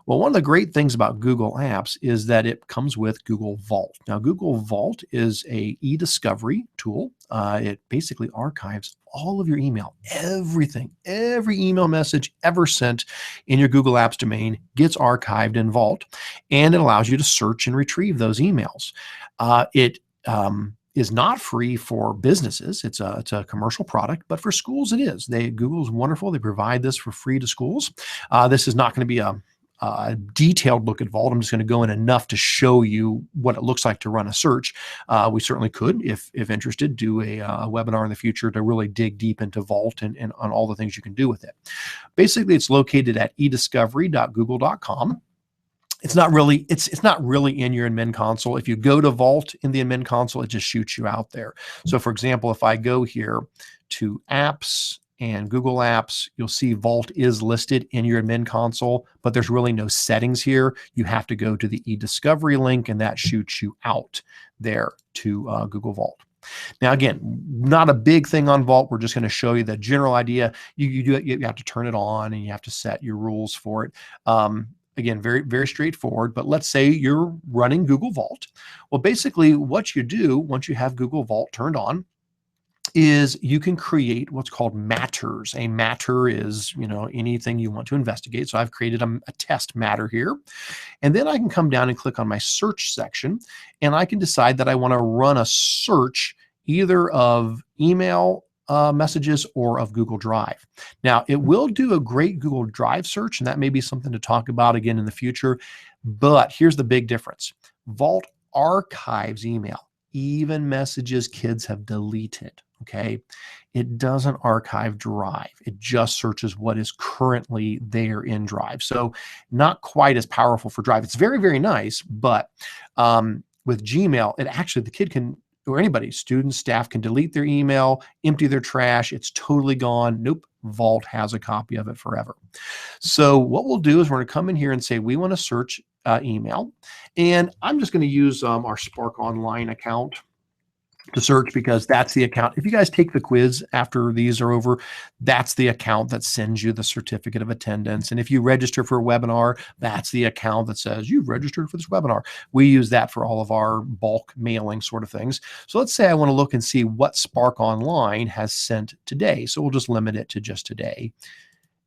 Well, one of the great things about Google Apps is that it comes with Google Vault. Now, Google Vault is a e-discovery tool. It basically archives all of your email, everything, every email message ever sent in your Google Apps domain gets archived in Vault, and it allows you to search and retrieve those emails. It is not free for businesses. It's a commercial product, but for schools it is. Google's wonderful. They provide this for free to schools. This is not going to be a detailed look at Vault. I'm just going to go in enough to show you what it looks like to run a search. We certainly could, if interested, do a webinar in the future to really dig deep into Vault and on all the things you can do with it. Basically, it's located at ediscovery.google.com. It's not really in your admin console. If you go to Vault in the admin console, it just shoots you out there. So for example, if I go here to apps and Google Apps, you'll see Vault is listed in your admin console, but there's really no settings here. You have to go to the eDiscovery link, and that shoots you out there to Google Vault. Now, again, not a big thing on Vault. We're just going to show you the general idea. You have to turn it on, and you have to set your rules for it. Again, very, very straightforward, but let's say you're running Google Vault. Well, basically what you do once you have Google Vault turned on is you can create what's called matters. A matter is, anything you want to investigate. So I've created a test matter here. And then I can come down and click on my search section, and I can decide that I want to run a search either of email messages or of Google Drive. Now, it will do a great Google Drive search, and that may be something to talk about again in the future. But here's the big difference. Vault archives email, even messages kids have deleted. Okay, it doesn't archive Drive. It just searches what is currently there in Drive. So not quite as powerful for Drive. It's very, very nice, but with Gmail, it actually, the kid can, or anybody, students, staff can delete their email, empty their trash. It's totally gone. Nope. Vault has a copy of it forever. So what we'll do is we're going to come in here and say we want to search email. And I'm just going to use our Spark Online account to search, because that's the account. If you guys take the quiz after these are over, that's the account that sends you the certificate of attendance. And if you register for a webinar, that's the account that says you've registered for this webinar. We use that for all of our bulk mailing sort of things. So let's say I want to look and see what Spark Online has sent today. So we'll just limit it to just today.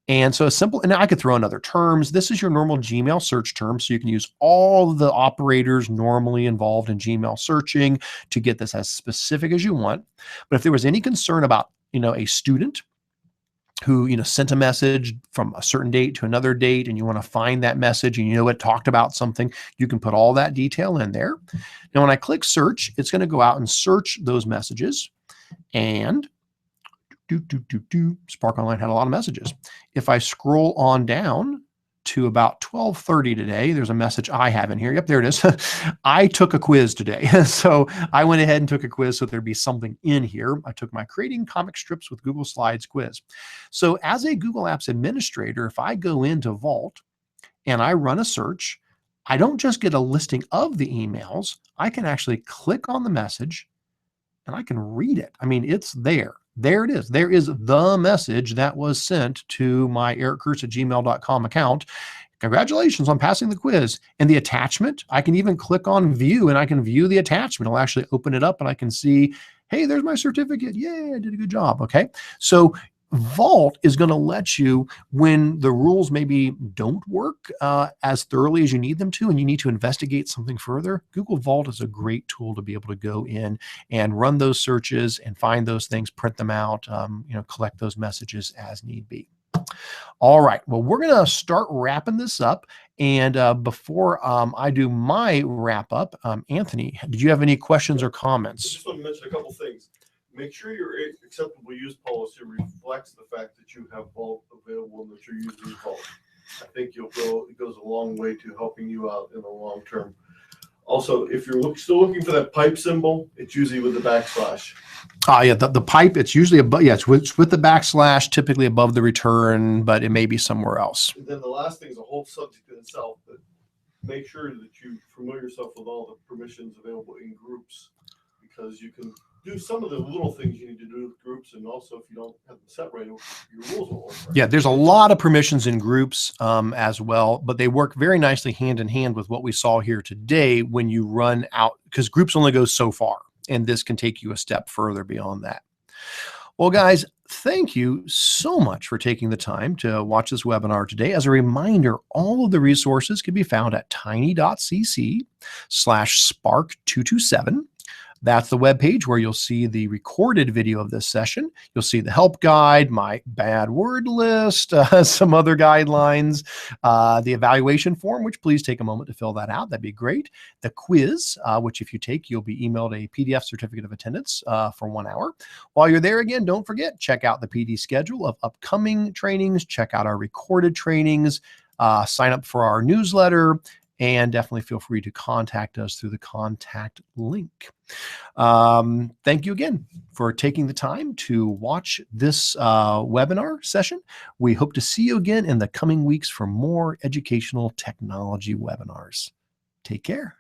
And so a simple, and I could throw in other terms. This is your normal Gmail search term. So you can use all the operators normally involved in Gmail searching to get this as specific as you want. But if there was any concern about, a student who, sent a message from a certain date to another date, and you want to find that message and it talked about something, you can put all that detail in there. Now, when I click search, it's going to go out and search those messages, and Spark Online had a lot of messages. If I scroll on down to about 12:30 today, there's a message I have in here. Yep, there it is. I took a quiz today. So I went ahead and took a quiz so there'd be something in here. I took my Creating Comic Strips with Google Slides quiz. So as a Google Apps administrator, if I go into Vault and I run a search, I don't just get a listing of the emails. I can actually click on the message and I can read it. I mean, it's there. There it is. There is the message that was sent to my ericcurts@gmail.com account. Congratulations on passing the quiz. And the attachment, I can even click on view and I can view the attachment. I'll actually open it up and I can see, hey, there's my certificate. Yay, I did a good job. Okay. So Vault is going to let you, when the rules maybe don't work as thoroughly as you need them to, and you need to investigate something further, Google Vault is a great tool to be able to go in and run those searches and find those things, print them out, collect those messages as need be. All right. Well, we're going to start wrapping this up. And before I do my wrap up, Anthony, did you have any questions or I comments? just want to mention a couple things. Make sure your acceptable use policy reflects the fact that you have Vault available and that you're using Vault. I think it goes a long way to helping you out in the long term. Also, if you're still looking for that pipe symbol, it's usually with the backslash. Yeah, the pipe, it's usually above, it's with the backslash, typically above the return, but it may be somewhere else. And then the last thing is a whole subject in itself, but make sure that you familiar yourself with all the permissions available in groups, because you can do some of the little things you need to do with groups, and also if you don't have them set right, your rules won't work right. Yeah, there's a lot of permissions in groups as well, but they work very nicely hand in hand with what we saw here today when you run out, because groups only go so far, and this can take you a step further beyond that. Well, guys, thank you so much for taking the time to watch this webinar today. As a reminder, all of the resources can be found at tiny.cc/spark227. That's the webpage where you'll see the recorded video of this session. You'll see the help guide, my bad word list, some other guidelines, the evaluation form, which please take a moment to fill that out. That'd be great. The quiz, which if you take, you'll be emailed a PDF certificate of attendance for 1 hour. While you're there, again, don't forget, check out the PD schedule of upcoming trainings, check out our recorded trainings, sign up for our newsletter, and definitely feel free to contact us through the contact link. Thank you again for taking the time to watch this webinar session. We hope to see you again in the coming weeks for more educational technology webinars. Take care.